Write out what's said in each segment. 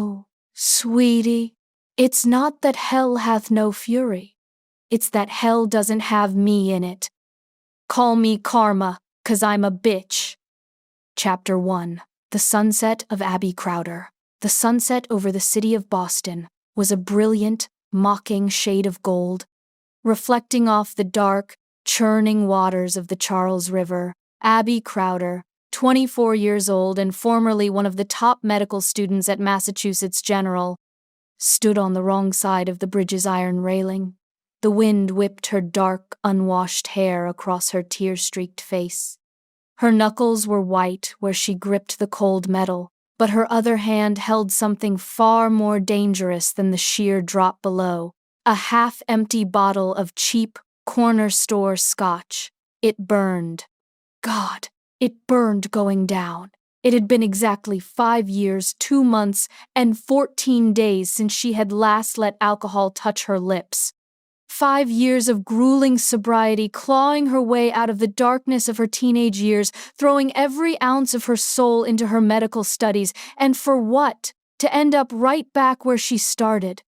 Oh, sweetie, it's not that hell hath no fury. It's that hell doesn't have me in it. Call me Kharma, 'cause I'm a bitch. Chapter 1. The Sunset of Abby Crowder. The sunset over the city of Boston was a brilliant, mocking shade of gold. Reflecting off the dark, churning waters of the Charles River, Abby Crowder, 24 years old and formerly one of the top medical students at Massachusetts General, stood on the wrong side of the bridge's iron railing. The wind whipped her dark, unwashed hair across her tear-streaked face. Her knuckles were white where she gripped the cold metal, but her other hand held something far more dangerous than the sheer drop below, a half-empty bottle of cheap, corner-store scotch. It burned. God, it burned going down. It had been exactly 5 years, 2 months, and 14 days since she had last let alcohol touch her lips. 5 years of grueling sobriety, clawing her way out of the darkness of her teenage years, throwing every ounce of her soul into her medical studies, and for what? To end up right back where she started.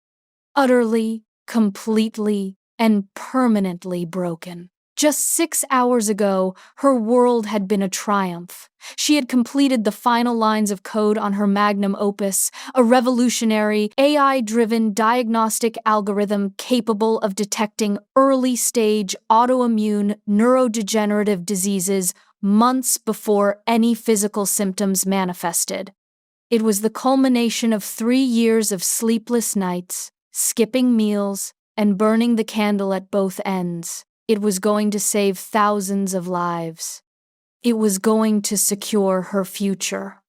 Utterly, completely, and permanently broken. Just 6 hours ago, her world had been a triumph. She had completed the final lines of code on her magnum opus, a revolutionary, AI-driven diagnostic algorithm capable of detecting early-stage autoimmune neurodegenerative diseases months before any physical symptoms manifested. It was the culmination of 3 years of sleepless nights, skipping meals, and burning the candle at both ends. It was going to save thousands of lives. It was going to secure her future.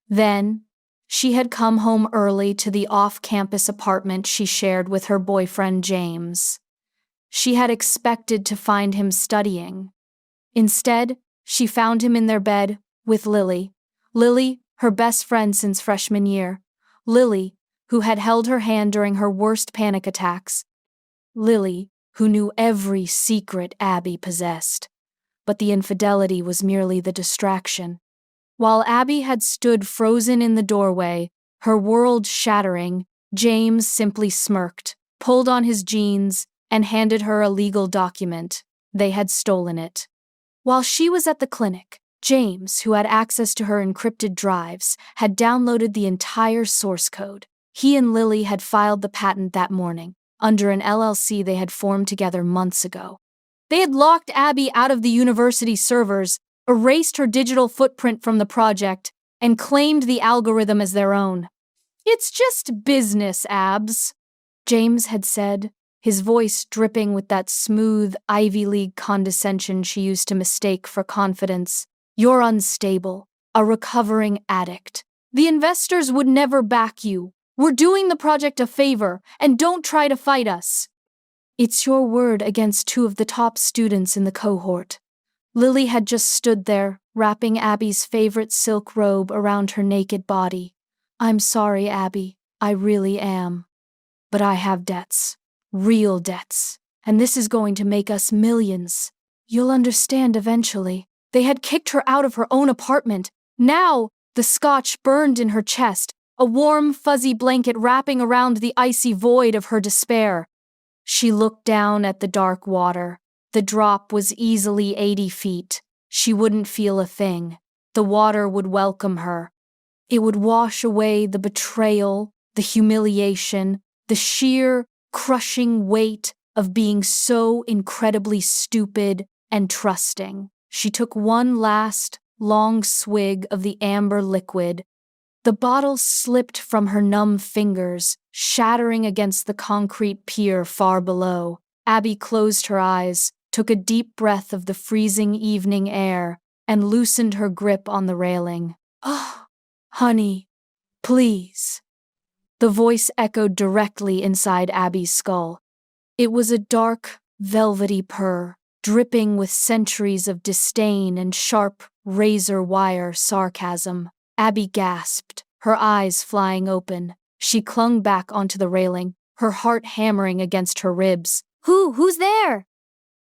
Then, she had come home early to the off-campus apartment she shared with her boyfriend James. She had expected to find him studying. Instead, she found him in their bed with Lilly. Lilly, her best friend since freshman year. Lilly, who had held her hand during her worst panic attacks. Lilly, who knew every secret Abby possessed. But the infidelity was merely the distraction. While Abby had stood frozen in the doorway, her world shattering, James simply smirked, pulled on his jeans, and handed her a legal document. They had stolen it. While she was at the clinic, James, who had access to her encrypted drives, had downloaded the entire source code. He and Lilly had filed the patent that morning, under an LLC they had formed together months ago. They had locked Abby out of the university servers, erased her digital footprint from the project, and claimed the algorithm as their own. "It's just business, Abs," James had said, his voice dripping with that smooth Ivy League condescension she used to mistake for confidence. "You're unstable, a recovering addict. The investors would never back you. We're doing the project a favor, and don't try to fight us." It's your word against 2 of the top students in the cohort. Lilly had just stood there, wrapping Abby's favorite silk robe around her naked body. "I'm sorry, Abby, I really am. But I have debts, real debts, and this is going to make us millions. You'll understand eventually." They had kicked her out of her own apartment. Now, the scotch burned in her chest, a warm, fuzzy blanket wrapping around the icy void of her despair. She looked down at the dark water. The drop was easily 80 feet. She wouldn't feel a thing. The water would welcome her. It would wash away the betrayal, the humiliation, the sheer, crushing weight of being so incredibly stupid and trusting. She took one last, long swig of the amber liquid. The bottle slipped from her numb fingers, shattering against the concrete pier far below. Abby closed her eyes, took a deep breath of the freezing evening air, and loosened her grip on the railing. "Oh, honey, please." The voice echoed directly inside Abby's skull. It was a dark, velvety purr, dripping with centuries of disdain and sharp, razor-wire sarcasm. Abby gasped, her eyes flying open. She clung back onto the railing, her heart hammering against her ribs. Who's there?"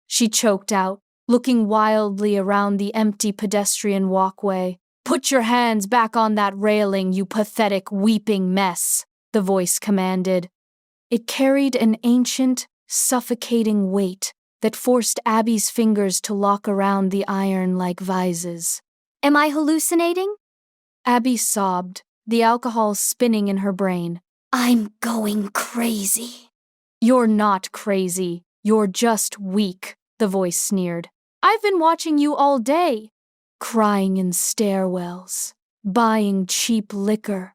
She choked out, looking wildly around the empty pedestrian walkway. Put your hands back on that railing, you pathetic, weeping mess, the voice commanded. It carried an ancient, suffocating weight that forced Abby's fingers to lock around the iron like vises. Am I hallucinating? Abby sobbed, the alcohol spinning in her brain. I'm going crazy. You're not crazy. You're just weak, the voice sneered. I've been watching you all day. Crying in stairwells, buying cheap liquor,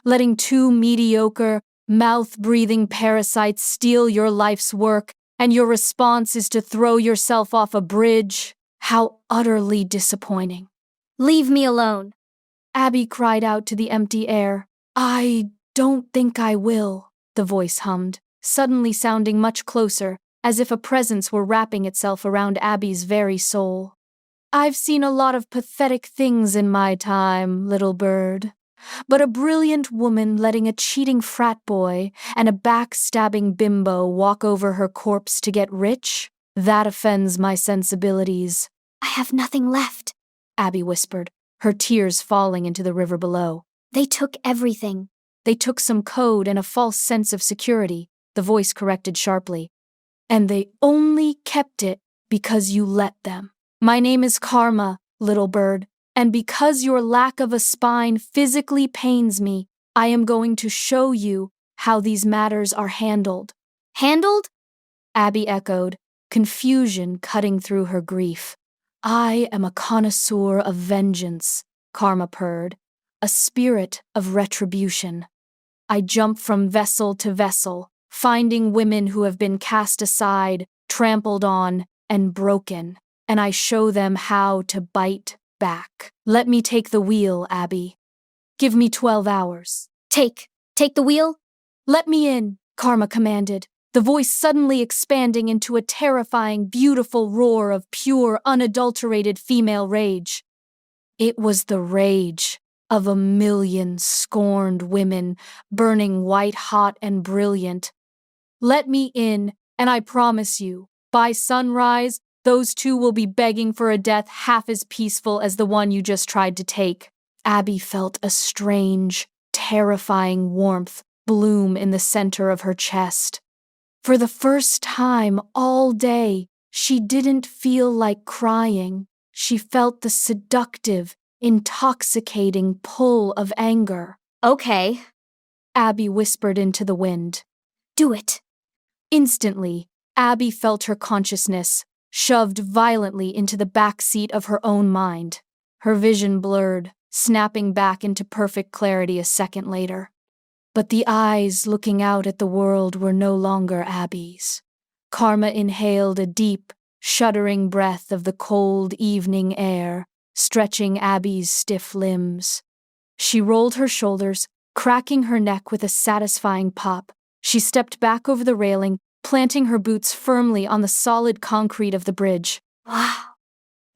letting two mediocre, mouth-breathing parasites steal your life's work, and your response is to throw yourself off a bridge. How utterly disappointing. Leave me alone. Abby cried out to the empty air. I don't think I will, the voice hummed, suddenly sounding much closer, as if a presence were wrapping itself around Abby's very soul. I've seen a lot of pathetic things in my time, little bird. But a brilliant woman letting a cheating frat boy and a backstabbing bimbo walk over her corpse to get rich? That offends my sensibilities. I have nothing left, Abby whispered, her tears falling into the river below. They took everything. They took some code and a false sense of security, the voice corrected sharply. And they only kept it because you let them. My name is Kharma, little bird, and because your lack of a spine physically pains me, I am going to show you how these matters are handled. Handled? Abby echoed, confusion cutting through her grief. I am a connoisseur of vengeance, Kharma purred, a spirit of retribution. I jump from vessel to vessel, finding women who have been cast aside, trampled on, and broken, and I show them how to bite back. Let me take the wheel, Abby. Give me 12 hours. Take the wheel? Let me in, Kharma commanded, the voice suddenly expanding into a terrifying, beautiful roar of pure, unadulterated female rage. It was the rage of 1,000,000 scorned women, burning white-hot and brilliant. Let me in, and I promise you, by sunrise, those two will be begging for a death half as peaceful as the one you just tried to take. Abby felt a strange, terrifying warmth bloom in the center of her chest. For the first time all day, she didn't feel like crying. She felt the seductive, intoxicating pull of anger. Okay. Abby whispered into the wind. Do it. Instantly, Abby felt her consciousness shoved violently into the back seat of her own mind. Her vision blurred, snapping back into perfect clarity a second later. But the eyes looking out at the world were no longer Abby's. Kharma inhaled a deep, shuddering breath of the cold evening air, stretching Abby's stiff limbs. She rolled her shoulders, cracking her neck with a satisfying pop. She stepped back over the railing, planting her boots firmly on the solid concrete of the bridge. Wow.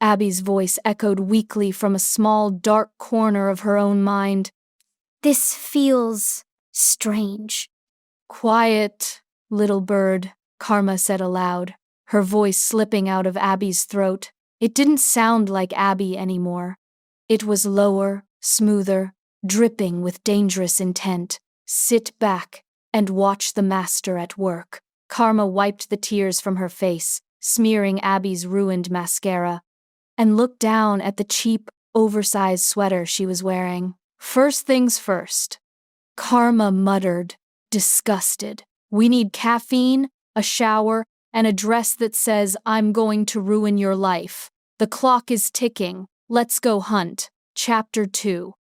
Abby's voice echoed weakly from a small, dark corner of her own mind. This feels strange. Quiet, little bird, Kharma said aloud, her voice slipping out of Abby's throat. It didn't sound like Abby anymore. It was lower, smoother, dripping with dangerous intent. Sit back and watch the master at work. Kharma wiped the tears from her face, smearing Abby's ruined mascara, and looked down at the cheap, oversized sweater she was wearing. First things first. Kharma muttered, disgusted. We need caffeine, a shower, and a dress that says, I'm going to ruin your life. The clock is ticking. Let's go hunt. Chapter 2.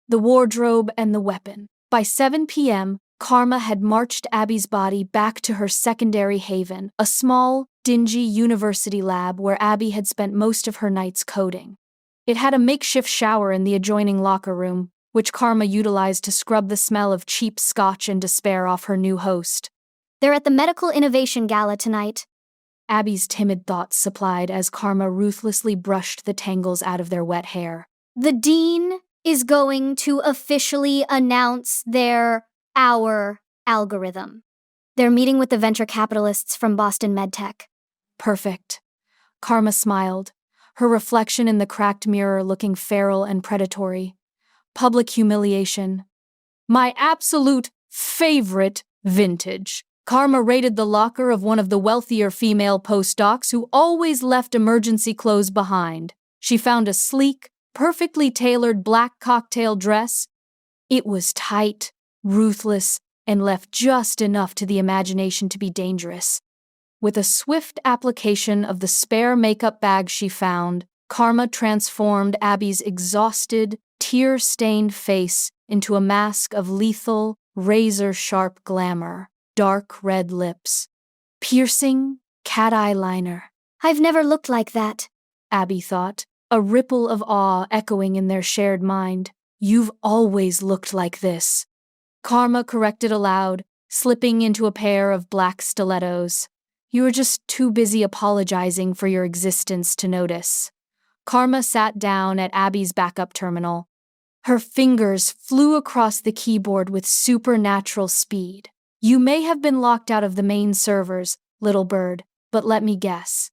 The wardrobe and the weapon. By 7 p.m., Kharma had marched Abby's body back to her secondary haven, a small, dingy university lab where Abby had spent most of her nights coding. It had a makeshift shower in the adjoining locker room, which Kharma utilized to scrub the smell of cheap scotch and despair off her new host. They're at the Medical Innovation Gala tonight. Abby's timid thoughts supplied as Kharma ruthlessly brushed the tangles out of their wet hair. The dean is going to officially announce our algorithm. They're meeting with the venture capitalists from Boston MedTech. Perfect. Kharma smiled, her reflection in the cracked mirror looking feral and predatory. Public humiliation. My absolute favorite vintage. Kharma raided the locker of one of the wealthier female postdocs who always left emergency clothes behind. She found a sleek, perfectly tailored black cocktail dress. It was tight, ruthless, and left just enough to the imagination to be dangerous. With a swift application of the spare makeup bag she found, Kharma transformed Abby's exhausted, tear-stained face into a mask of lethal, razor-sharp glamour, dark red lips, piercing cat eyeliner. I've never looked like that, Abby thought, a ripple of awe echoing in their shared mind. You've always looked like this. Kharma corrected aloud, slipping into a pair of black stilettos. You were just too busy apologizing for your existence to notice. Kharma sat down at Abby's backup terminal. Her fingers flew across the keyboard with supernatural speed. You may have been locked out of the main servers, little bird, but let me guess.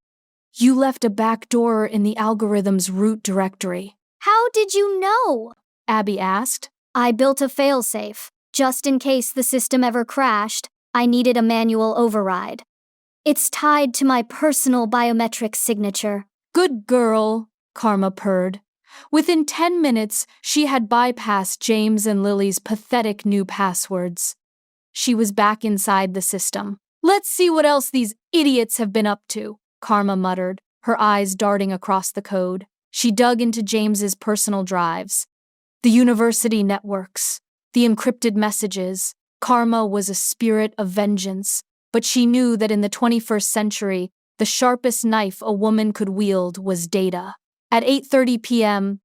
You left a backdoor in the algorithm's root directory. How did you know? Abby asked. I built a failsafe. Just in case the system ever crashed, I needed a manual override. It's tied to my personal biometric signature. Good girl, Kharma purred. Within 10 minutes, she had bypassed James and Lily's pathetic new passwords. She was back inside the system. Let's see what else these idiots have been up to, Kharma muttered, her eyes darting across the code. She dug into James's personal drives. The university networks, the encrypted messages. Kharma was a spirit of vengeance, but she knew that in the 21st century, the sharpest knife a woman could wield was data. At 8:30 p.m.,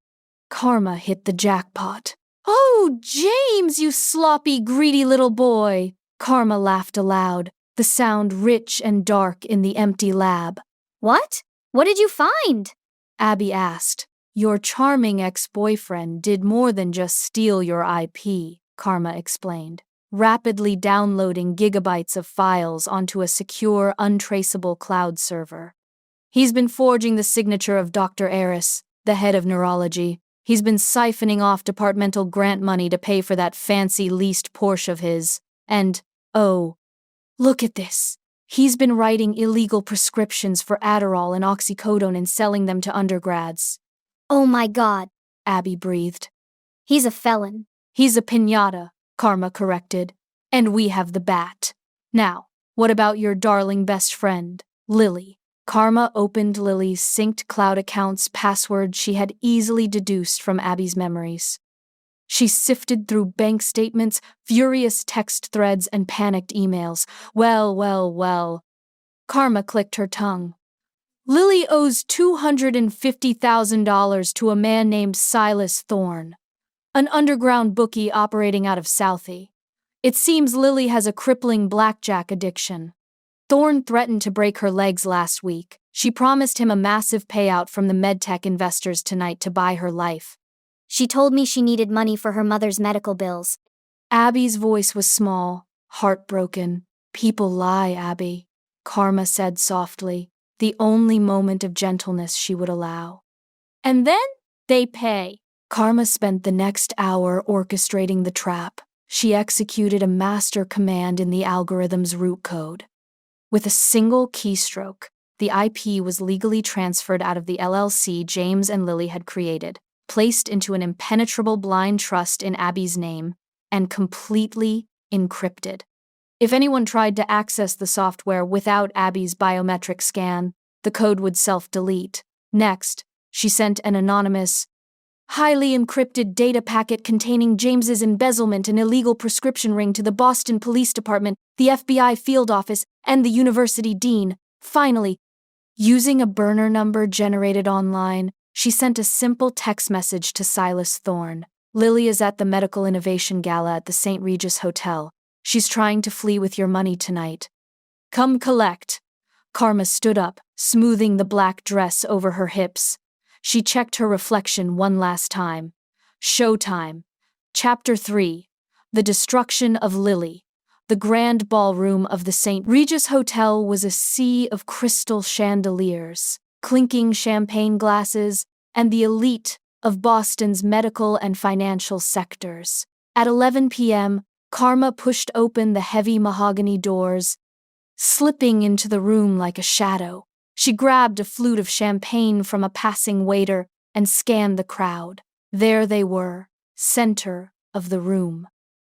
Kharma hit the jackpot. Oh, James, you sloppy, greedy little boy! Kharma laughed aloud, the sound rich and dark in the empty lab. What? What did you find? Abby asked. Your charming ex-boyfriend did more than just steal your IP, Kharma explained, rapidly downloading gigabytes of files onto a secure, untraceable cloud server. He's been forging the signature of Dr. Eris, the head of neurology. He's been siphoning off departmental grant money to pay for that fancy leased Porsche of his. And, oh, look at this. He's been writing illegal prescriptions for Adderall and oxycodone and selling them to undergrads. Oh my God, Abby breathed. he's a felon. He's a piñata, Kharma corrected. And we have the bat. Now, what about your darling best friend, Lilly? Kharma opened Lily's synced cloud account's password she had easily deduced from Abby's memories. She sifted through bank statements, furious text threads, and panicked emails. Well. Kharma clicked her tongue. Lilly owes $250,000 to a man named Silas Thorne, an underground bookie operating out of Southie. It seems Lilly has a crippling blackjack addiction. Thorne threatened to break her legs last week. She promised him a massive payout from the medtech investors tonight to buy her life. She told me she needed money for her mother's medical bills. Abby's voice was small, heartbroken. People lie, Abby, Kharma said softly, the only moment of gentleness she would allow. And then they pay. Kharma spent the next hour orchestrating the trap. She executed a master command in the algorithm's root code. With a single keystroke, the IP was legally transferred out of the LLC James and Lilly had created, placed into an impenetrable blind trust in Abby's name, and completely encrypted. If anyone tried to access the software without Abby's biometric scan, the code would self-delete. Next, she sent an anonymous, highly encrypted data packet containing James's embezzlement and illegal prescription ring to the Boston Police Department, the FBI field office, and the university dean. Finally, using a burner number generated online, she sent a simple text message to Silas Thorne. Lilly is at the Medical Innovation Gala at the St. Regis Hotel. She's trying to flee with your money tonight. Come collect. Kharma stood up, smoothing the black dress over her hips. She checked her reflection one last time. Showtime. Chapter 3. The Destruction of Lilly. The grand ballroom of the St. Regis Hotel was a sea of crystal chandeliers. clinking champagne glasses, and the elite of Boston's medical and financial sectors. At 11 p.m., Kharma pushed open the heavy mahogany doors, slipping into the room like a shadow. She grabbed a flute of champagne from a passing waiter and scanned the crowd. There they were, center of the room.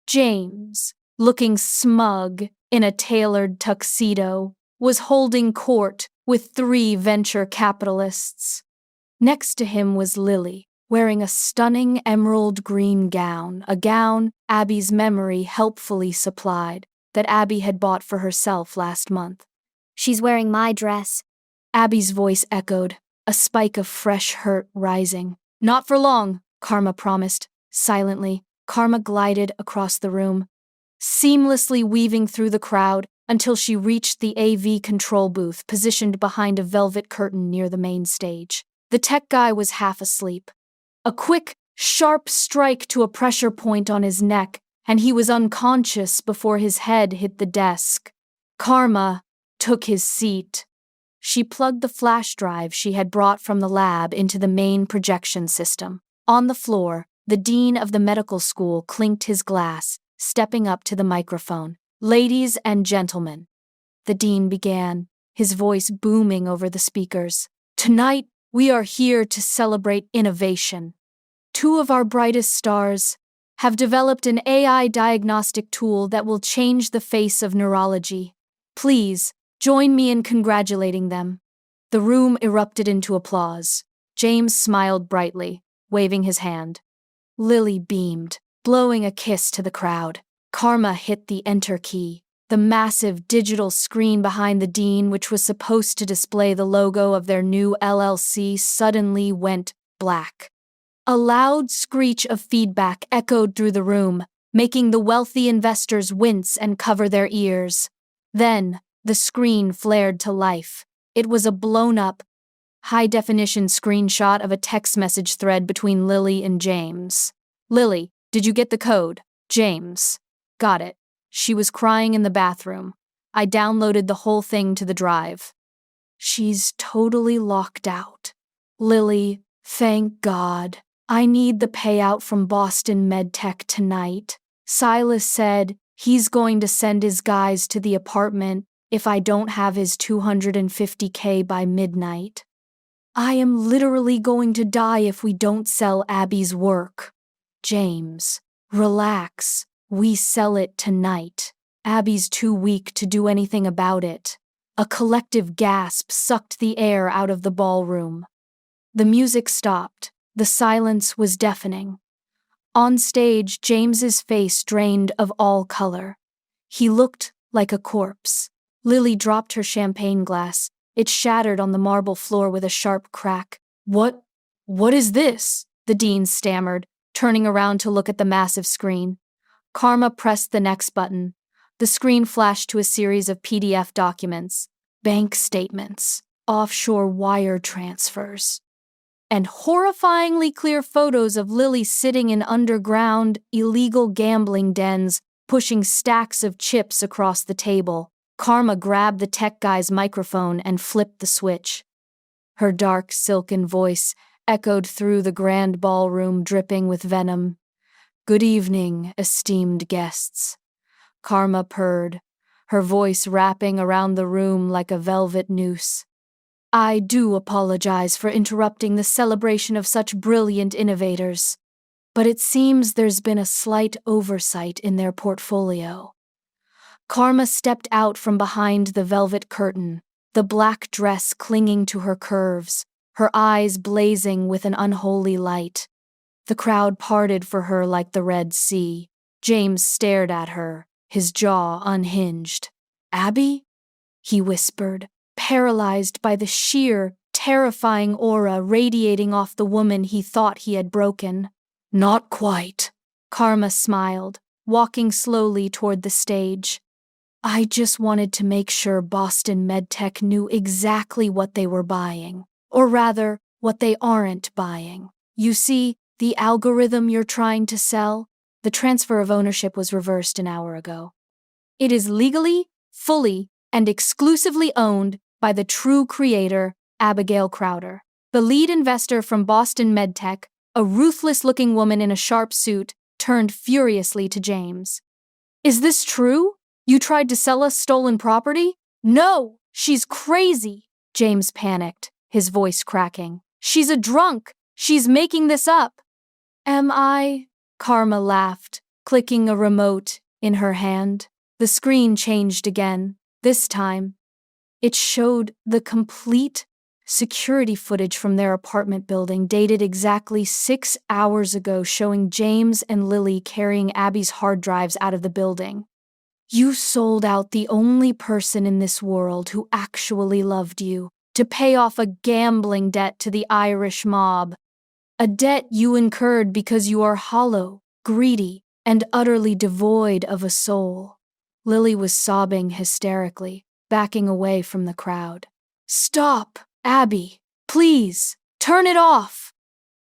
James, looking smug in a tailored tuxedo, was holding court with 3 venture capitalists. Next to him was Lilly, wearing a stunning emerald green gown, a gown Abby's memory helpfully supplied, that Abby had bought for herself last month. She's wearing my dress. Abby's voice echoed, a spike of fresh hurt rising. Not for long, Kharma promised. Silently, Kharma glided across the room, seamlessly weaving through the crowd until she reached the AV control booth positioned behind a velvet curtain near the main stage. The tech guy was half asleep. A quick, sharp strike to a pressure point on his neck, and he was unconscious before his head hit the desk. Kharma took his seat. She plugged the flash drive she had brought from the lab into the main projection system. On the floor, the dean of the medical school clinked his glass, stepping up to the microphone. "Ladies and gentlemen," the dean began, his voice booming over the speakers. "Tonight, we are here to celebrate innovation. 2 of our brightest stars have developed an AI diagnostic tool that will change the face of neurology. Please, join me in congratulating them." The room erupted into applause. James smiled brightly, waving his hand. Lilly beamed, blowing a kiss to the crowd. Kharma hit the enter key. The massive digital screen behind the dean, which was supposed to display the logo of their new LLC, suddenly went black. A loud screech of feedback echoed through the room, making the wealthy investors wince and cover their ears. Then, the screen flared to life. It was a blown-up, high-definition screenshot of a text message thread between Lilly and James. "Lilly, did you get the code?" "James, got it. She was crying in the bathroom. I downloaded the whole thing to the drive." "She's totally locked out." "Lilly, thank God. I need the payout from Boston MedTech tonight. Silas said he's going to send his guys to the apartment if I don't have his $250K by midnight. I am literally going to die if we don't sell Abby's work." "James, relax. We sell it tonight. Abby's too weak to do anything about it." A collective gasp sucked the air out of the ballroom. The music stopped. The silence was deafening. On stage, James's face drained of all color. He looked like a corpse. Lilly dropped her champagne glass. It shattered on the marble floor with a sharp crack. What is this?" the dean stammered, turning around to look at the massive screen. Kharma pressed the next button. The screen flashed to a series of PDF documents, bank statements, offshore wire transfers, and horrifyingly clear photos of Lilly sitting in underground, illegal gambling dens, pushing stacks of chips across the table. Kharma grabbed the tech guy's microphone and flipped the switch. Her dark, silken voice echoed through the grand ballroom, dripping with venom. "Good evening, esteemed guests." Kharma purred, her voice wrapping around the room like a velvet noose. "I do apologize for interrupting the celebration of such brilliant innovators, but it seems there's been a slight oversight in their portfolio." Kharma stepped out from behind the velvet curtain, the black dress clinging to her curves, her eyes blazing with an unholy light. The crowd parted for her like the Red Sea. James stared at her, his jaw unhinged. "Abby?" he whispered, paralyzed by the sheer, terrifying aura radiating off the woman he thought he had broken. "Not quite." Kharma smiled, walking slowly toward the stage. "I just wanted to make sure Boston MedTech knew exactly what they were buying, or rather, what they aren't buying. You see, the algorithm you're trying to sell, the transfer of ownership was reversed an hour ago. It is legally, fully, and exclusively owned by the true creator, Abigail Crowder, the lead investor from Boston MedTech, a ruthless-looking woman in a sharp suit, turned furiously to James. "Is this true? You tried to sell us stolen property?" "No, she's crazy," James panicked, his voice cracking. "She's a drunk. She's making this up." "Am I?" Kharma laughed, clicking a remote in her hand. The screen changed again. This time, it showed the complete security footage from their apartment building dated exactly 6 hours ago, showing James and Lilly carrying Abby's hard drives out of the building. "You sold out the only person in this world who actually loved you to pay off a gambling debt to the Irish mob. A debt you incurred because you are hollow, greedy, and utterly devoid of a soul." Lilly was sobbing hysterically, backing away from the crowd. "Stop, Abby. Please, turn it off.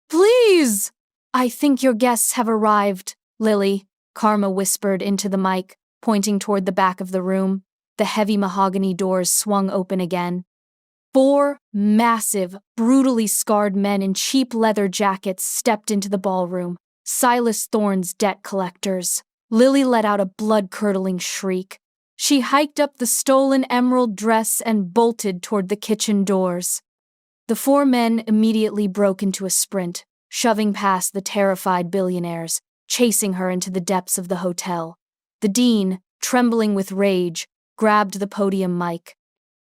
Please!" "I think your guests have arrived, Lilly," Kharma whispered into the mic, pointing toward the back of the room. The heavy mahogany doors swung open again. 4 massive, brutally scarred men in cheap leather jackets stepped into the ballroom, Silas Thorne's debt collectors. Lilly let out a blood-curdling shriek. She hiked up the stolen emerald dress and bolted toward the kitchen doors. The 4 men immediately broke into a sprint, shoving past the terrified billionaires, chasing her into the depths of the hotel. The dean, trembling with rage, grabbed the podium mic.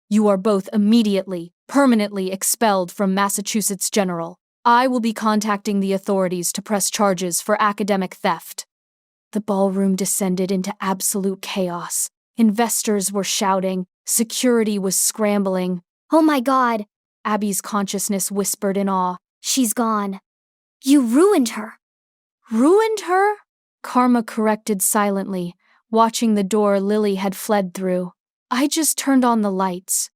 "You are both immediately, permanently expelled from Massachusetts General. I will be contacting the authorities to press charges for academic theft." The ballroom descended into absolute chaos. Investors were shouting. Security was scrambling. "Oh my God," Abby's consciousness whispered in awe. "she's gone. You ruined her." "Ruined her?" Kharma corrected silently, watching the door Lilly had fled through. "I just turned on the lights.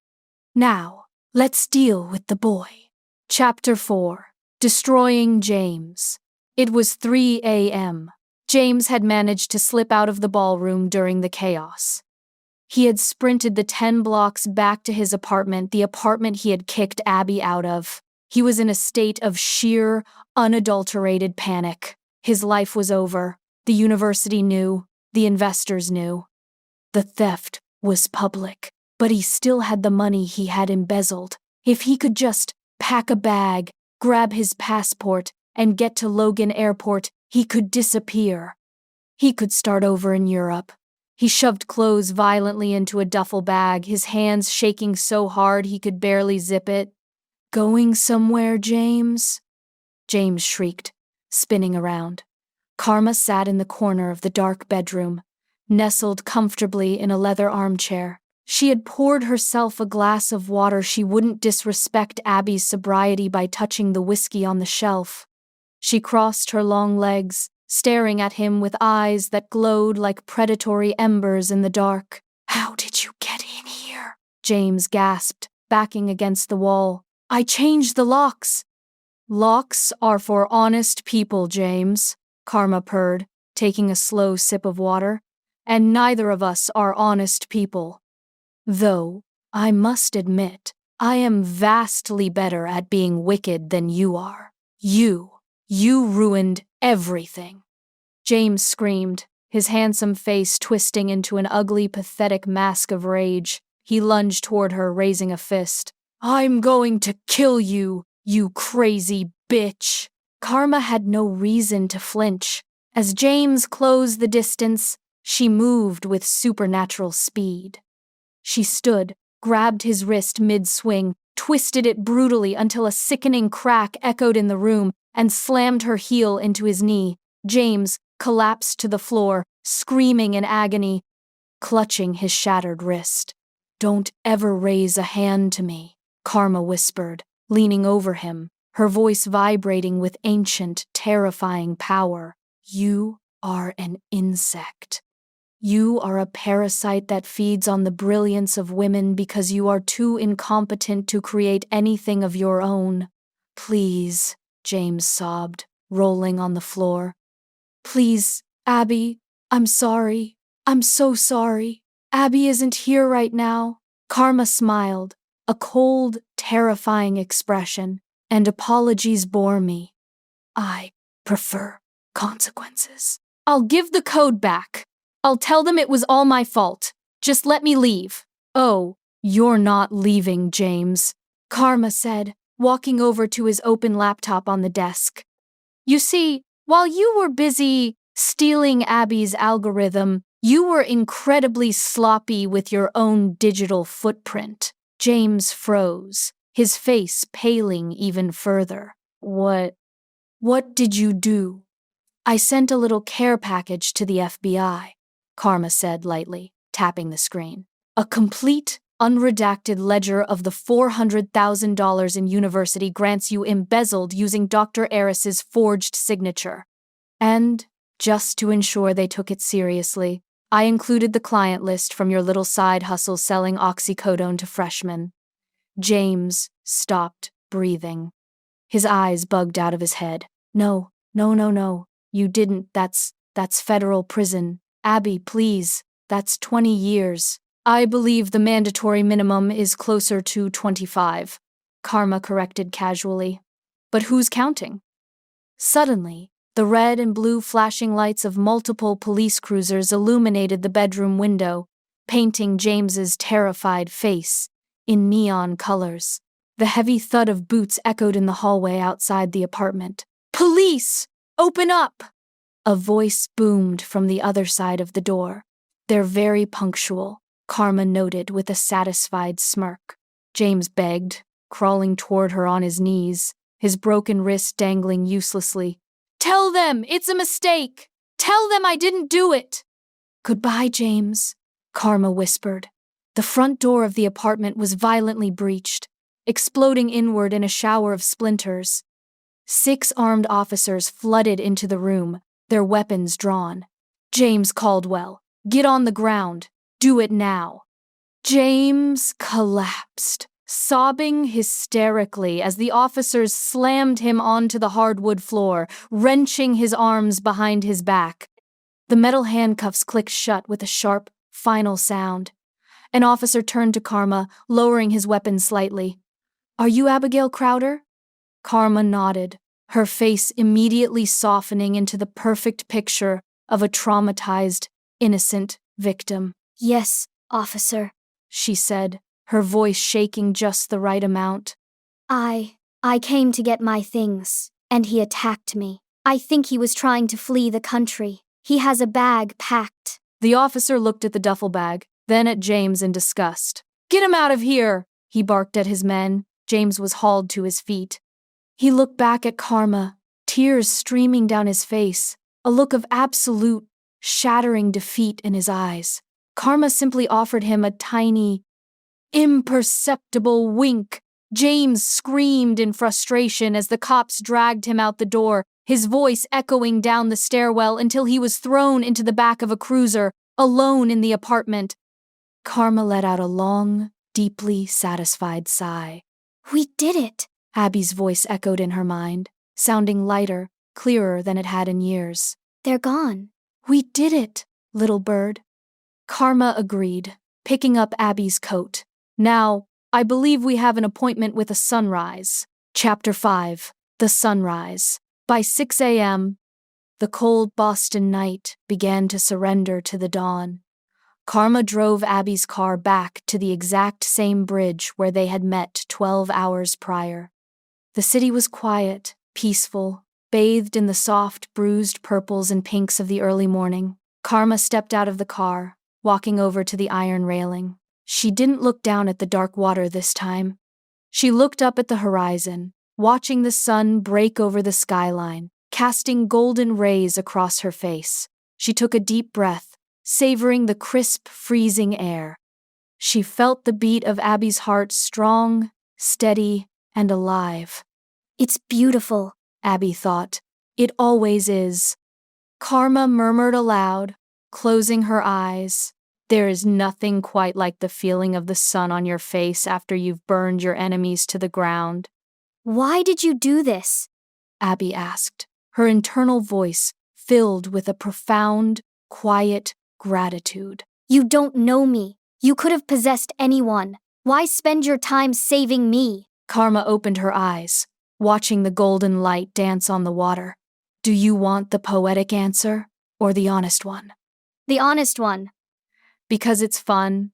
Now, let's deal with the boy." Chapter 4. Destroying James. It was 3 a.m. James had managed to slip out of the ballroom during the chaos. He had sprinted the 10 blocks back to his apartment, the apartment he had kicked Abby out of. He was in a state of sheer, unadulterated panic. His life was over. The university knew. The investors knew. The theft was public, but he still had the money he had embezzled. If he could just pack a bag, grab his passport, and get to Logan Airport, he could disappear. He could start over in Europe. He shoved clothes violently into a duffel bag, his hands shaking so hard he could barely zip it. "Going somewhere, James?" James shrieked, spinning around. Kharma sat in the corner of the dark bedroom, nestled comfortably in a leather armchair. She had poured herself a glass of water. She wouldn't disrespect Abby's sobriety by touching the whiskey on the shelf. She crossed her long legs, staring at him with eyes that glowed like predatory embers in the dark. "How did you get in here?" James gasped, backing against the wall. "I changed the locks." "Locks are for honest people, James," Kharma purred, taking a slow sip of water. "And neither of us are honest people. Though, I must admit, I am vastly better at being wicked than you are. You ruined everything." James screamed, his handsome face twisting into an ugly, pathetic mask of rage. He lunged toward her, raising a fist. "I'm going to kill you, you crazy bitch." Kharma had no reason to flinch. As James closed the distance, she moved with supernatural speed. She stood, grabbed his wrist mid-swing, twisted it brutally until a sickening crack echoed in the room, and slammed her heel into his knee. James collapsed to the floor, screaming in agony, clutching his shattered wrist. "Don't ever raise a hand to me," Kharma whispered, leaning over him, her voice vibrating with ancient, terrifying power. "You are an insect. You are a parasite that feeds on the brilliance of women because you are too incompetent to create anything of your own." "Please," James sobbed, rolling on the floor. "Please, Abby, I'm sorry. I'm so sorry. Abby isn't here right now." Kharma smiled, a cold, terrifying expression, and apologies bore me. I prefer consequences. I'll give the code back. I'll tell them it was all my fault. Just let me leave. Oh, you're not leaving, James, Kharma said, walking over to his open laptop on the desk. You see, while you were busy stealing Abby's algorithm, you were incredibly sloppy with your own digital footprint. James froze, his face paling even further. What did you do? I sent a little care package to the FBI, Kharma said lightly, tapping the screen. A complete, unredacted ledger of the $400,000 in university grants you embezzled using Dr. Eris's forged signature. And, just to ensure they took it seriously, I included the client list from your little side hustle selling oxycodone to freshmen. James stopped breathing. His eyes bugged out of his head. No. You didn't. That's federal prison. Abby, please. That's 20 years. I believe the mandatory minimum is closer to 25, Kharma corrected casually. But who's counting? Suddenly, the red and blue flashing lights of multiple police cruisers illuminated the bedroom window, painting James's terrified face in neon colors. The heavy thud of boots echoed in the hallway outside the apartment. Police! Open up! A voice boomed from the other side of the door. They're very punctual, Kharma noted with a satisfied smirk. James begged, crawling toward her on his knees, his broken wrist dangling uselessly. Tell them it's a mistake! Tell them I didn't do it! Goodbye, James, Kharma whispered. The front door of the apartment was violently breached, exploding inward in a shower of splinters. 6 armed officers flooded into the room, their weapons drawn. James Caldwell, get on the ground. Do it now. James collapsed, sobbing hysterically as the officers slammed him onto the hardwood floor, wrenching his arms behind his back. The metal handcuffs clicked shut with a sharp, final sound. An officer turned to Kharma, lowering his weapon slightly. Are you Abigail Crowder? Kharma nodded, her face immediately softening into the perfect picture of a traumatized, innocent victim. Yes, officer, she said, her voice shaking just the right amount. I came to get my things, and he attacked me. I think he was trying to flee the country. He has a bag packed. The officer looked at the duffel bag, then at James in disgust. Get him out of here, he barked at his men. James was hauled to his feet. He looked back at Kharma, tears streaming down his face, a look of absolute, shattering defeat in his eyes. Kharma simply offered him a tiny, imperceptible wink. James screamed in frustration as the cops dragged him out the door, his voice echoing down the stairwell until he was thrown into the back of a cruiser, alone in the apartment. Kharma let out a long, deeply satisfied sigh. We did it, Abby's voice echoed in her mind, sounding lighter, clearer than it had in years. They're gone. We did it, little bird. Kharma agreed, picking up Abby's coat. Now, I believe we have an appointment with a sunrise. Chapter 5, The Sunrise. By 6 a.m., the cold Boston night began to surrender to the dawn. Kharma drove Abby's car back to the exact same bridge where they had met 12 hours prior. The city was quiet, peaceful, bathed in the soft, bruised purples and pinks of the early morning. Kharma stepped out of the car, walking over to the iron railing. She didn't look down at the dark water this time. She looked up at the horizon, watching the sun break over the skyline, casting golden rays across her face. She took a deep breath, savoring the crisp, freezing air. She felt the beat of Abby's heart strong, steady, and alive. It's beautiful, Abby thought. It always is. Kharma murmured aloud, closing her eyes. There is nothing quite like the feeling of the sun on your face after you've burned your enemies to the ground. Why did you do this? Abby asked, her internal voice filled with a profound, quiet gratitude. You don't know me. You could have possessed anyone. Why spend your time saving me? Kharma opened her eyes, watching the golden light dance on the water. Do you want the poetic answer or the honest one? The honest one. Because it's fun.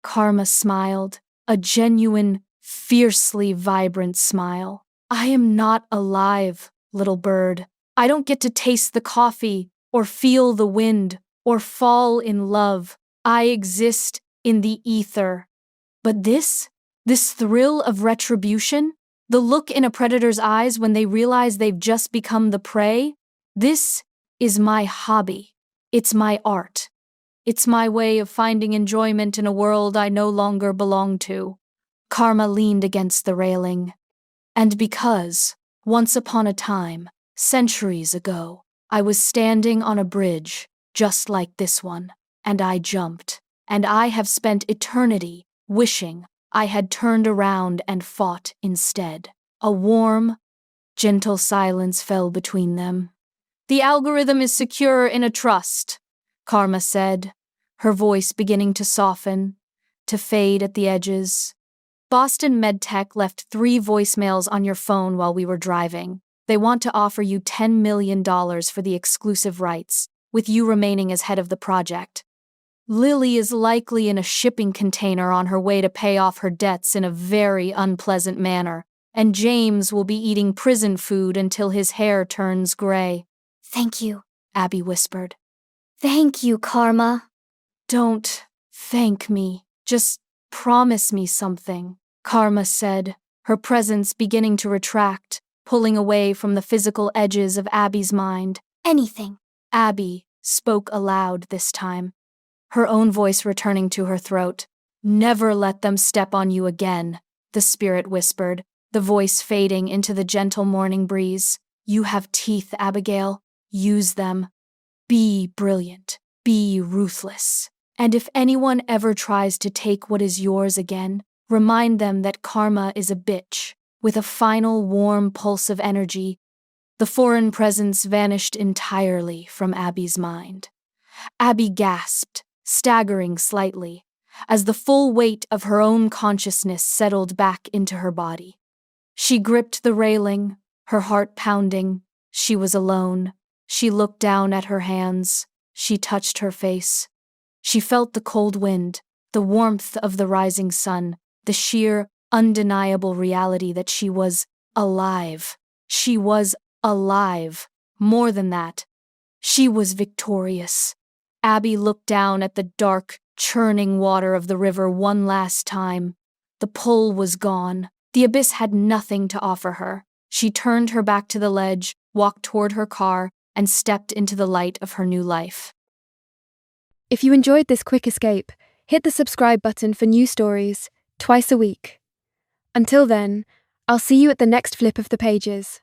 Kharma smiled, a genuine, fiercely vibrant smile. I am not alive, little bird. I don't get to taste the coffee, or feel the wind, or fall in love. I exist in the ether. But this thrill of retribution, the look in a predator's eyes when they realize they've just become the prey, this is my hobby. It's my art. It's my way of finding enjoyment in a world I no longer belong to. Kharma leaned against the railing. And because, once upon a time, centuries ago, I was standing on a bridge, just like this one, and I jumped, and I have spent eternity wishing I had turned around and fought instead. A warm, gentle silence fell between them. The algorithm is secure in a trust, Kharma said, her voice beginning to soften, to fade at the edges. Boston MedTech left 3 voicemails on your phone while we were driving. They want to offer you $10 million for the exclusive rights, with you remaining as head of the project. Lilly is likely in a shipping container on her way to pay off her debts in a very unpleasant manner, and James will be eating prison food until his hair turns gray. Thank you, Abby whispered. Thank you, Kharma. Don't thank me. Just promise me something, Kharma said, her presence beginning to retract, pulling away from the physical edges of Abby's mind. Anything. Abby spoke aloud this time, her own voice returning to her throat. Never let them step on you again, the spirit whispered, the voice fading into the gentle morning breeze. You have teeth, Abigail. Use them. Be brilliant. Be ruthless. And if anyone ever tries to take what is yours again, remind them that Kharma is a bitch, with a final warm pulse of energy. The foreign presence vanished entirely from Abby's mind. Abby gasped, staggering slightly, as the full weight of her own consciousness settled back into her body. She gripped the railing, her heart pounding. She was alone. She looked down at her hands. She touched her face. She felt the cold wind, the warmth of the rising sun, the sheer, undeniable reality that she was alive. She was alive. More than that, she was victorious. Abby looked down at the dark, churning water of the river one last time. The pull was gone. The abyss had nothing to offer her. She turned her back to the ledge, walked toward her car, and stepped into the light of her new life. If you enjoyed this quick escape, hit the subscribe button for new stories twice a week. Until then, I'll see you at the next flip of the pages.